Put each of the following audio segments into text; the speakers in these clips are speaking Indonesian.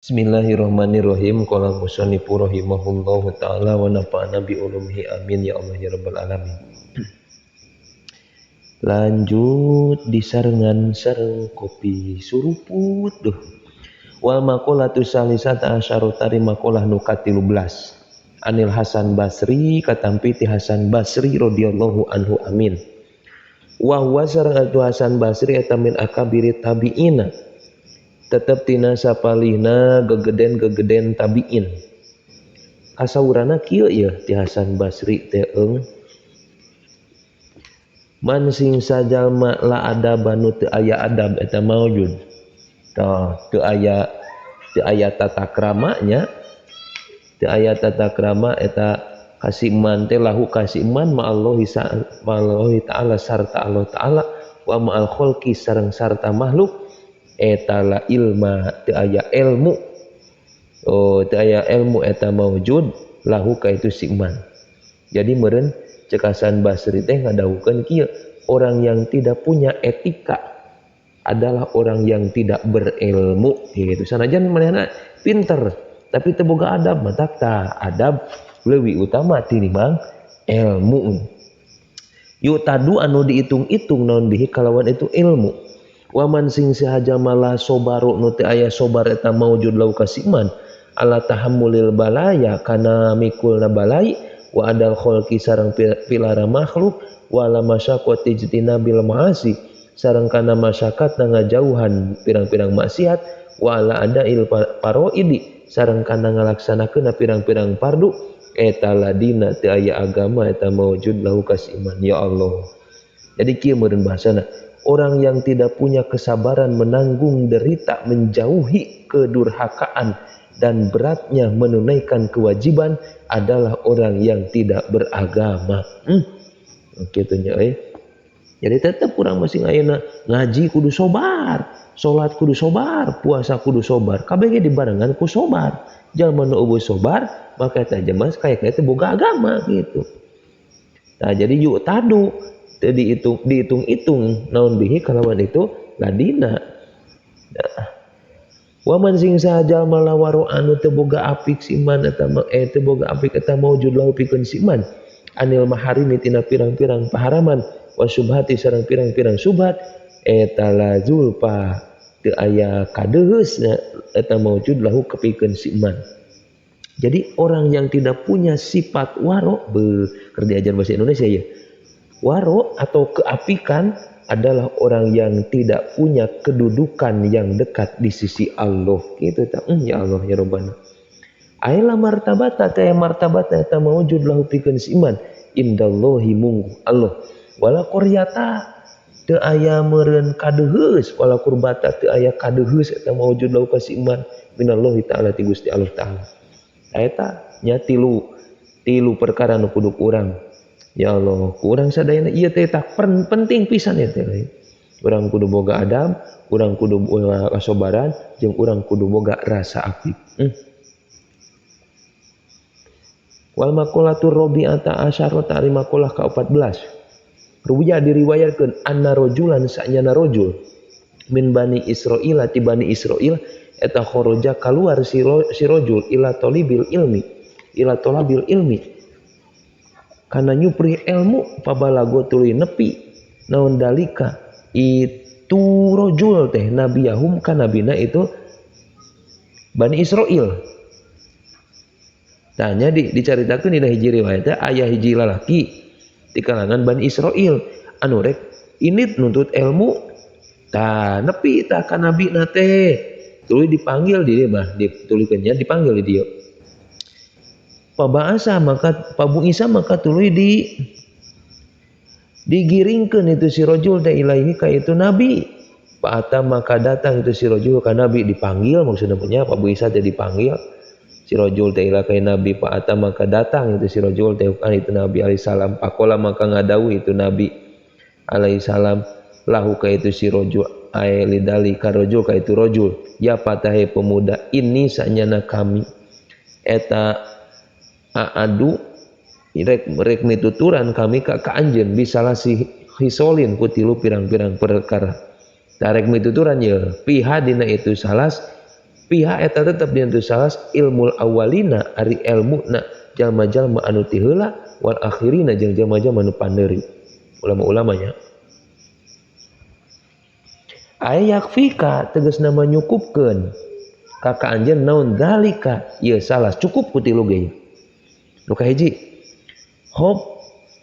Bismillahirrahmanirrahim. Qala musannifu rahimahullahu ta'ala wa nafa'ana bi ulumihi amin ya Allah ya rabbal alamin. Lanjut di sarengan sareng kopi suruput duh. Wal maqalatu salisata asyara tari maqalah nu ka-13. Anil Hasan Basri katampi ti Hasan Basri radhiyallahu anhu amin. Wa huwa saratu Hasan Basri eta min akabiri tabi'ina. Tetep tina sapalihna gegeden tabi'in. Kasaurana kieu ya ti Hasan Basri teh man sing sajalma la adab nu teu aya adab eta maujud. Tah teu aya tata kramanya. Teu aya tata krama eta kasiman teh lahu kasiman ma'allahi ta'ala sarta Allah ta'ala wa ma'al khalqi sareng sarta makhluk eta la ilma teu aya ilmu. Teu aya ilmu eta maujud lahu ka itu siman. Jadi meureun cek Hasan Basri teh ngadawukeun kieu, orang yang tidak punya etika adalah orang yang tidak berilmu gitu. Sanajan manehna pinter tapi teu boga adab, mata tah adab leuwih utama tinimbang ilmu. Yu tadu anu diitung-itung naon bihi kalawan itu ilmu. Waman sing sahaja malah sobaru nu teu aya sobar eta maujud lau kasiman ala tahammulil balaya kana mikulna balai wa adal kholqi sareng pilara makhluk wala masyaqqati ijtinabil ma'asi sareng kana masyakatna ngajauhan pirang-pirang maksiat wala adail paroidi sareng kana ngalaksanakeun pirang-pirang fardu eta ladina teu aya agama eta maujud lahu kasiman ya Allah. Jadi kieu meureun bahasana, orang yang tidak punya kesabaran menanggung derita, menjauhi kedurhakaan dan beratnya menunaikan kewajiban adalah orang yang tidak beragama. Kitu nya euy. Jadi tetep urang masing ayeuna ngaji kudu sobar, salat kudu sobar, puasa kudu sobar, kabeh ge dibarengan ku sobar. Jalma nu eueuh sobar maka eta jelema kaya teh boga agama gitu. Nah jadi yuk tadu teu dihitung-hitung naon bihi kalawan itu ladina. Waman sing saja malawaro anu teu boga apik siman eta teu boga apik eta maujud lahu pikeun siman anil maharimi tina pirang-pirang paharaman wa subhati sareng pirang-pirang subhat eta la zulfa teu aya kadeus eta maujud lahu kapikeun siman. Jadi orang yang tidak punya sifat waro keur diajar bahasa Indonesia ya. Waro atau keapikan adalah orang yang tidak punya kedudukan yang dekat di sisi Allah. Gitu tak? Ya Allah ya Rabbana. Aila martabata teh martabata eta maujud lahu pikeun iman indallahi munggu Allah. Wala qaryata teu aya meureun kadeheus wala kurbata teu aya kadeheus eta maujud lahu ka iman minallahi taala ti Gusti Allah taala. Eta nya tilu perkara nu kudu urang. Ya Allah, kurang sadayana ieu teh tak penting pisan ya teh. Urang kudu boga adab, urang kudu boga kasabaran, jeung urang kudu boga rasa apik. Wal maqalatur rabi'ata asyara ta'ri maqalah ka-14. Ruwiya diriwayatkeun anna rajulan sa'nyana rajul min bani Israil ti bani Israil eta kharaja kaluar si rajul ila talabil ilmi kana nyupri ilmu pabalago tuluy nepi naon dalika itu rajul teh nabiyahum kana nabina itu Bani Israil. Tanya dicaritakeun dina hiji riwayat teh aya hiji lalaki di kalangan Bani Israil anu rek init nuntut ilmu tah nepi tah ka nabina teh tuluy dipanggil di dieu mah ditulikeunnya dipanggil di dieu. Paba'asa maka Pabu Isa maka tuluy digiringkeun itu si rajul teh ilaihi ka itu nabi. Fa'ata maka datang itu si rajul ka nabi dipanggil maksudna punya Pabu Isa teh dipanggil si rajul teh ila ka nabi. Fa'ata maka datang itu si rajul teh ka itu nabi alaihi salam. Pakola maka ngadawuh itu nabi alaihi salam lahu ka itu si rajul ai lidali ka rajul ka itu rajul ya patahe pemuda ini sanyana kami eta aadu rek mituturan kami ka anjeun bisalah si hisolin ku tilu pirang-pirang perkara. Tarek mituturan ya piha dina itu salas pihak eta tetep dina salas ilmul awalina ari ilmuna jalma-jalma anu ti heula wal akhirina jeung jalma-jalma anu pandeuri ulama-ulamanya. Ayak fika tegasna nyukupkeun ka anjeun naon dalika ieu salas cukup ku tilu ge. Nu kahiji hop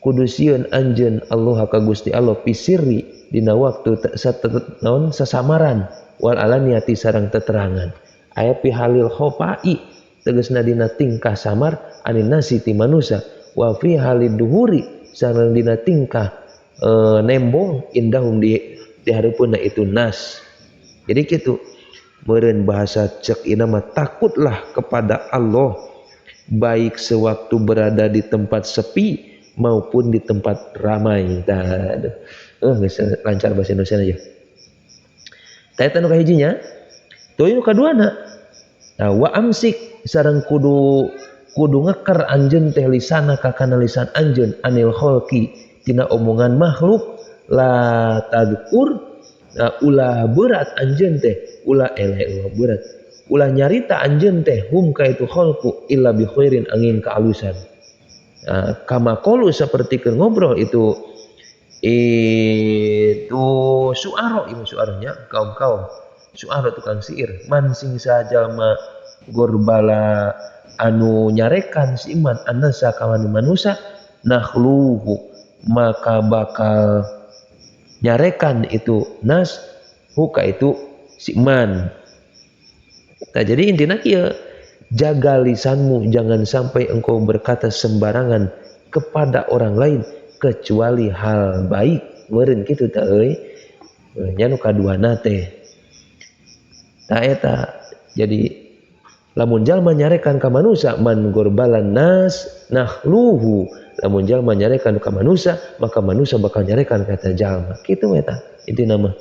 kudu sieun anjeun Allah ka Gusti Allah pisiri dina waktu naon sasamaran wal alaniyati sareng teterangan. Aya pihalil khopai tegasna dina tingkah samar anin nasi ti manusia wa fi halid duhuri sareng dina tingkah nembong indahum di hareupeunna itu nas. Jadi kitu meureun bahasa cek ina mah takutlah kepada Allah baik sewaktu berada di tempat sepi maupun di tempat ramai. Geus lancar bahasa Indonesia aja. Tah nu kahijinya tuluy nu kaduana wa amsik sareng kudu ngeker anjeun teh lisana ka kana lisan anjeun anil khalqi tina omongan makhluk la tadkur ulah berat anjeun teh ulah berat ulah nyarita anjeun teh hum ka itu khalqu illa bi khairin angin kaalusan. Kama qalu sapertikeun ngobrol itu suara ieu suaranya kaum-kaum suara tukang syair man sing sajalma gorbala anu nyarekan si iman anasa kawan manusia nakhluhu maka bakal nyarekan itu nas huka itu si iman. Nah, jadi intinya kieu jaga lisanmu jangan sampai engkau berkata sembarangan kepada orang lain kecuali hal baik meureun kitu teh euy nya nu kaduana teh tah eta. Jadi lamun jalma nyarekan ka manusia man gorbalan nas nakhluhu lamun jalma nyarekan ka manusia maka manusia bakal nyarekan ka jalma kitu eta intina mah.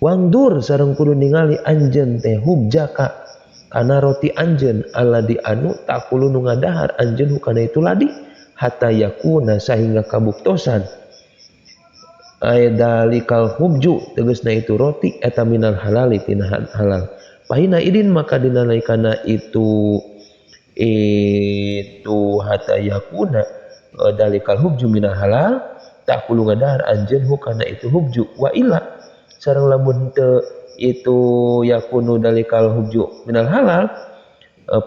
Wangdur sareng kudu ningali anjeun teh hubjaka kana roti anjeun aladi anu takulu nu ngadahar anjeun kana itu ladi hatta yakuna sehingga kabuktosan dalikal hubju tegasna itu roti eta minal halali tina halal pahina idin maka dinalaikana itu hatta yakuna dalikal hubju minal halal takulu ngadahar anjeun kana itu hubju wa illa sareng lamun teu itu yakunu dalikal hubju minal halal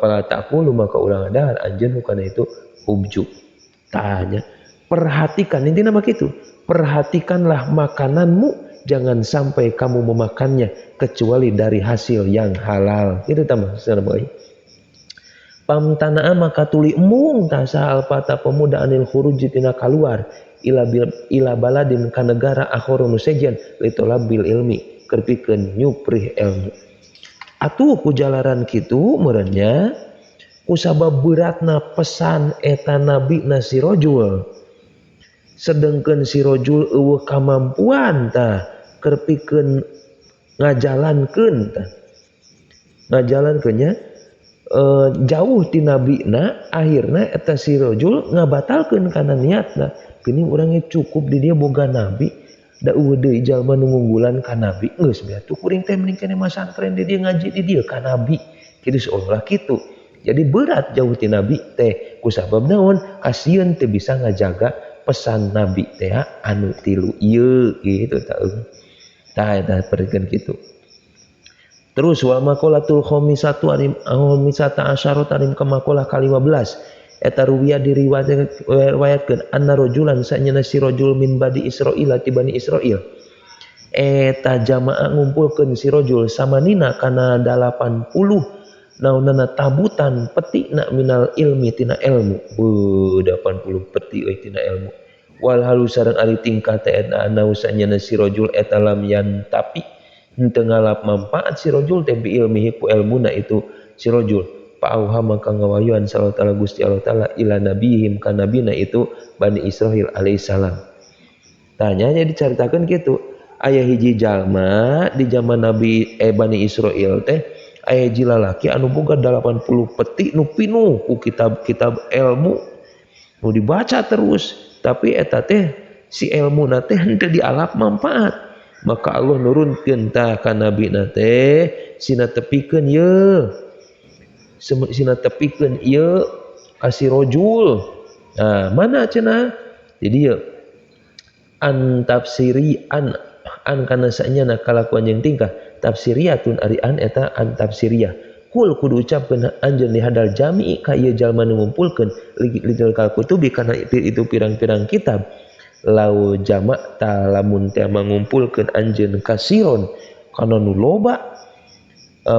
pala takulu maka ulah ngadahar anjeun kana itu hubju. Tanya, perhatikan intinya mah gitu. Perhatikanlah makananmu, jangan sampai kamu memakannya kecuali dari hasil yang halal. Itu tambah secara baik. Pamtanaa maka tuli emung tasa alpata pemuda anil khuruji tina kaluar ila baladin ka negara akhorun sejen litolabil ilmi kerpikeun nyuprih ilmu. Atuh ku jalaran kitu meureunnya kusabab beratna pesan eta nabi na si rojul sedengkeun si rojul eueuh kamampuan tah kerpikeun ngajalankeunnya jauh ti nabina akhirna eta si rojul ngabatalkeun kana niatna geuning urang cukup di dia boga nabi da eueuh deui jalma nu ngunggulan ka nabi geus beatu kuring teh mending keneh masantren di dia ngaji di dia ka nabi kitu seolah kitu. Jadi berat jauh ti nabi teh kusabab naon kasieun teu bisa ngajaga pesan nabi teh anu tilu ieu gitu tah eta perikeun kitu. Terus wa maqalatul khamisatu arim khamisata asyaratu arim ka maqalah ka-15 eta ruwiya diriwayatkeun anna rajulan sanyana si rajul min bani Israil ti bani Israil eta jamaah ngumpulkeun si rajul samanina kana 80 naunana tabutan petikna minal ilmi tina ilmu 80 peti euy tina ilmu wal halu sareng ari tingkah teh eta nausanya si rajul eta lam yan tapi henteu ngalap manfaat si rajul teh bi ilmihi ku ilmuna itu si rajul fa'auha maka ngawayuan sallallahu taala Gusti Allah taala ila nabihim ka nabina itu Bani Israil alaihi salam. Tanya nya dicaritakeun kitu aya hiji jalma di zaman Nabi Bani Israil teh aya hiji lalaki anu boga 80 peti nu pinuh ku kitab-kitab ilmu nu dibaca terus tapi eta teh si ilmuna teh henteu dialap manfaat maka Allah nurunkeun tah ka nabi teh sina tepikeun ieu sina tepikeun ieu kasih rojul. Nah, mana cenah jadi ieu an tafsiri an kana sanyana kalakuan jeung tingkah tafsiriyatun ari an eta an tafsiriyah. Kul kudu ucapkeun anjeun di hadal jami ka ieu jalma nu ngumpulkeun lidil kal kutubi kana itu pirang-pirang kitab. Lau jamak ta lamun teh mangumpulkeun anjeun kasiron kana nu loba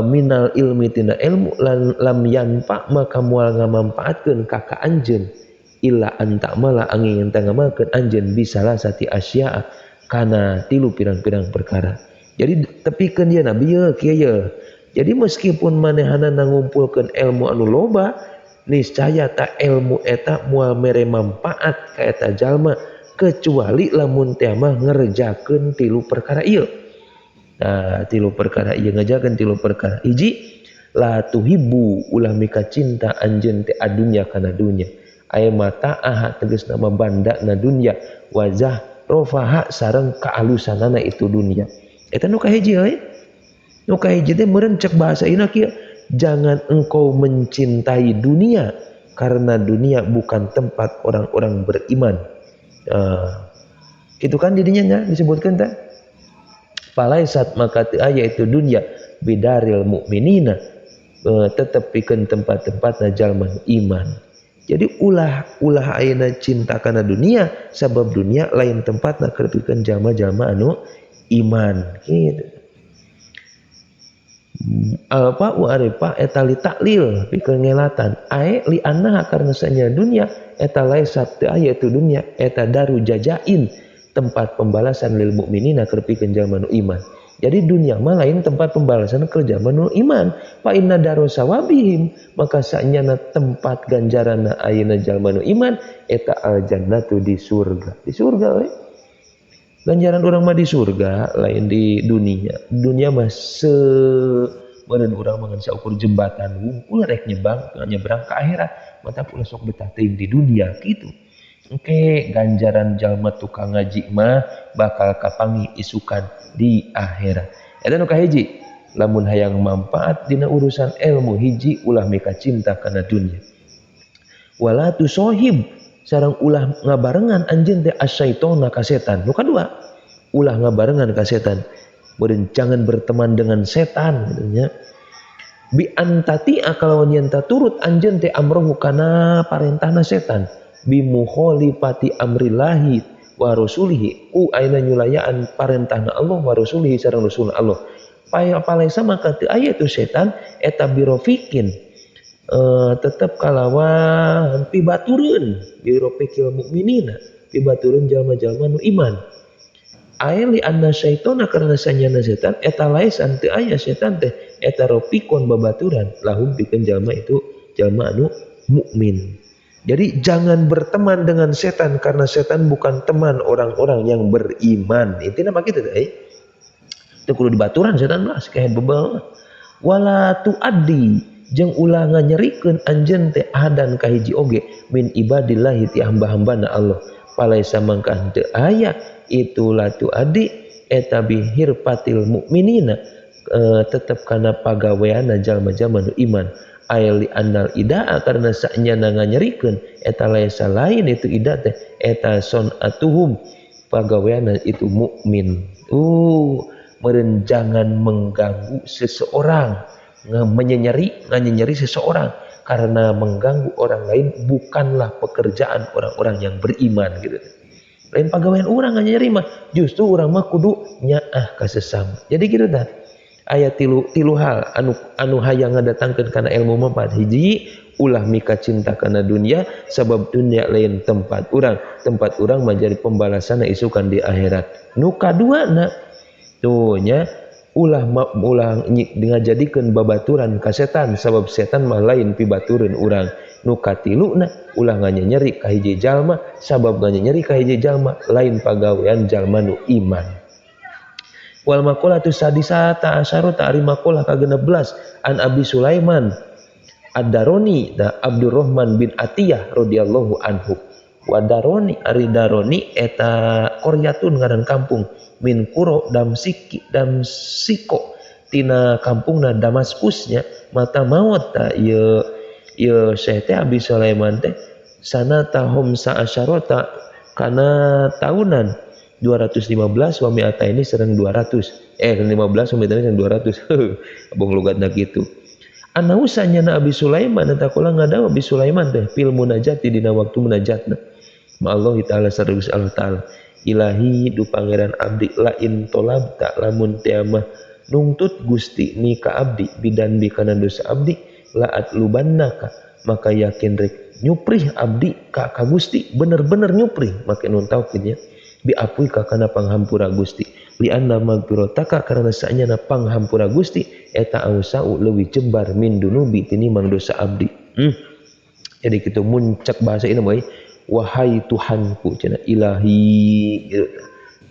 minal ilmi tina ilmu lam yanfa maka moal ngamampaatkeun ka anjeun illa anta mala angin teu ngamalkeun anjeun bisalah sati asya kana tilu pirang-pirang perkara. Jadi tepikeun ieu nabi ieu kieu ieu. Jadi meskipun manehana ngumpulkeun ilmu anu loba niscaya ta ilmu eta moal mere manfaat ka eta jalma kecuali lamun teh mah ngerjakeun tilu perkara ieu. Nah, tilu perkara ieu ngajakeun tilu perkara. Hiji, la tuhibbu ulah mika cinta anjeun teh adunya kana dunya. Aya mata aha tegasna mah bandana dunya, wajah rofaha sareng kaalusanana itu dunya. Eta nu kahiji euy. Nu kahiji teh meureun cek bahasa ieu kieu, jangan engkau mencintai dunia karena dunia bukan tempat orang-orang beriman. Itu kan didinya nya disebutkan teh palaisat maka teu aya itu dunya bidaril mukminina tetep pikeun tempat-tempatna jalma iman. Jadi ulah ayeuna cinta kana dunia sabab dunia lain tempatna keur pikeun jalma-jalma anu iman kitu. Alfa wa arifa eta li taklil pikeun ngelatan ae li annaha karna sanya dunia eta laisat teu aya tu dunya eta daru jajain tempat pembalasan lil mukminina keur pikeun jalma nu iman. Jadi dunia mah lain tempat pembalasan keur jalma nu iman. Fa inna daru sawabihim maka sanyana tempat ganjaranna ayeuna jalma nu iman eta al jannatu di surga. Di surga we. Ganjaran urang mah di surga lain di dunia. Dunia mah meureun urang mah saukur jembatan wungkul rek nyebrang ka akhirat. Mata pula sok betah teuing di dunia kitu. Oke, ganjaran jalma tukang ngaji mah bakal kapangi isukan di akhirat. Eta nu kahiji, lamun hayang manfaat dina urusan ilmu hiji ulah mika cinta kana dunya. Wala tusohib sareng ulah ngabarengan anjeun teh asyaitona ka setan. Nu kadua, ulah ngabarengan ka setan. Meureun jangan berteman dengan setan katanya. Bi antati akalawan yen turut anjeun teh amrohu kana parentahna setan. Bi mukhalifati amrillahi wa rasulihi aina nyulayaan parentahna Allah wa rasulihi sareng rasulna Allah. Palaisa maka teu aya tu setan eta birofikin tetep kalawan pibatureun birofikil mukminina pibatureun jalma-jalma nu iman. Aya li anna syaitona karena sanyana setan eta laisan teu aya setan teh eta rofikon babaturan lahum pikeun jalma itu jalma anu mukmin. Jadi jangan berteman dengan setan karena setan bukan teman orang-orang yang beriman. Intina mah kitu teh. Teu kudu dibaturan setan lah kae bebel. Wala tuaddi jeung ulah nganyerikeun anjeun teh adan ka hiji oge min ibadillahi ti hamba-hambana Allah. Palaisa mangka teu aya itu la tuaddi eta bihirpatil mukminina tetep kana pagaweana jalma-jalma nu iman. Ayali annal idaa karena sanyana nganyerikeun eta laisa lain itu ida teh eta sonatuhum pagaweana itu mukmin. Meureun jangan mengganggu seseorang, nganyeri seseorang karena mengganggu orang lain bukanlah pekerjaan orang-orang yang beriman gitu. Lain pagawean urang nganyeri mah justru urang mah kudu nyaah ka sesama. Jadi gitu tah. Aya tilu hal anu hayang ngadatangkeun kana ilmu manfaat. Hiji ulah mika cinta kana dunia sabab dunia lain tempat urang menjadi pembalasan isukan di akhirat. Nu kaduana tuh nya ulah ngajadikeun babaturan ka setan sabab setan mah lain pibatureun urang. Nu katiluna ulah nganyeri ka hiji jalma sabab nganyeri ka hiji jalma lain pagawean jalma nu iman. Wal maqalatu sadisata asyarata ari maqalah ka-16 an Abi Sulaiman Ad-Daroni da Abdurrahman bin Atiyah radhiyallahu anhu Wadaroni ari daroni eta koryatun ngaran kampung min kuro damsiko tina kampungna Damaskusnya mata maut ta ieu Syekh teh Abi Sulaiman teh sana tahum sa'asyarota kana tahunan 215 wa mi'ata ini sereng 200 15 wa mi'ata ini sereng 200 abong logatna kitu anausanya na Abi Sulaiman eta kula ngadawa Abi Sulaiman teh fil munajati dina waktu munajatna ma Allah taala sareng Allah taala ilahi du pangeran abdi lain tolabta lamun teu mah nungtut Gusti ni ka abdi bidan bi kana dosa abdi laat lubannaka maka yakin rek nyuprih abdi ka Gusti bener-bener nyuprih make nun tauhidnya bi apui ka kana panghampura Gusti li anna magfirataka karena saenyana panghampura Gusti eta ausau leuwih jembar min dunubi tinimbang dosa abdi jadi kitu mun cek bahasa ini mah wahai Tuhanku cenah ilahi gitu.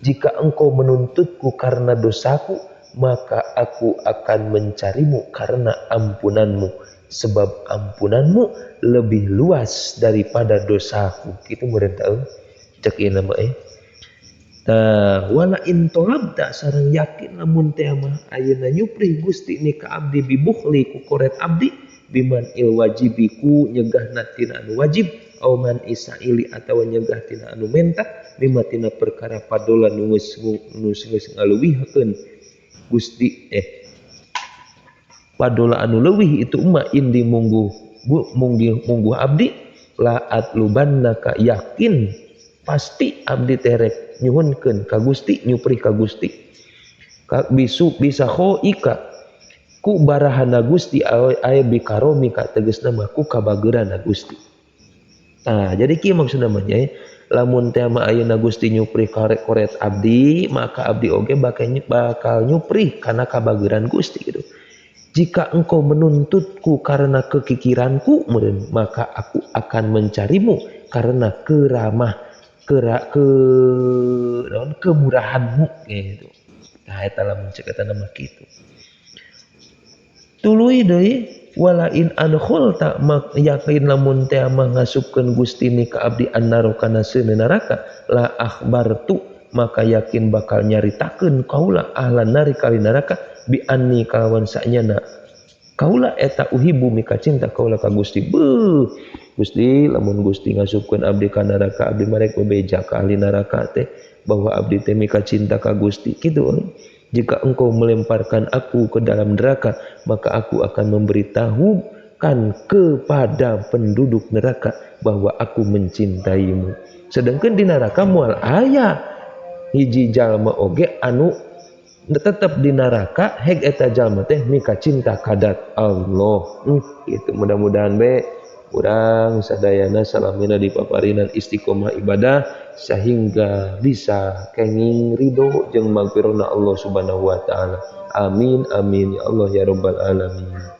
Jika engkau menuntutku karena dosaku maka aku akan mencarimu karena ampunanmu sebab ampunanmu lebih luas daripada dosaku gitu meureun tah cek ieu mah tah wala in tolabta sareng yakin lamun teh mah ayeuna nyuprih Gusti ni ka abdi bibukhli ku koret abdi biman il wajibiku nyegahna tina anu wajib au man isaili atawa nyegah tina anu mentah mimma tina perkara padola nu geus ngaluwihkeun Gusti padola anu leuwih itu emak indi mungguh abdi laat lubanna ka yakin pasti abdi terek nyuhunkeun ka Gusti nyuprih ka Gusti ka bisa khoika ku barahana Gusti aya bikaromi ka tegasna mah ku kabageurana Gusti. Nah, jadi kieu maksudna mah lamun teh mah ayeuna Gusti nyuprih koret abdi, maka abdi oge bakal nyuprih kana kabageuran Gusti gitu. Jika engkau menuntutku karena kekikiranku, maka aku akan mencarimu karena kemurahanmu gitu. Nah, eta lamun cek eta mah kitu. Tuluy deui walain adkhulta mak yakin lamun teh mah ngasupkeun Gusti ni ka abdi annaro kana seuneu neraka la akhbartu maka yakin bakal nyaritakeun kaula ahlan nari kali neraka bi anni kalawan sanyana kaula eta uhibu mika cinta kaula ka Gusti Gusti lamun Gusti ngasupkeun abdi ka neraka abdi marek bebeja ka ahli neraka teh bahwa abdi teh mika cinta ka Gusti kitu. Jika engkau melemparkan aku ke dalam neraka, maka aku akan memberitahukan kepada penduduk neraka bahwa aku mencintaimu. Sedangkan di neraka moal aya hiji jalma oge anu tetap di neraka heg eta jalma teh mika cinta kadat Allah. Itu mudah-mudahan urang sadayana salamina dipaparinan istiqomah ibadah sehingga bisa kenging ridho jeung magfirahna Allah Subhanahu wa taala. Amin amin ya Allah ya rabbal alamin.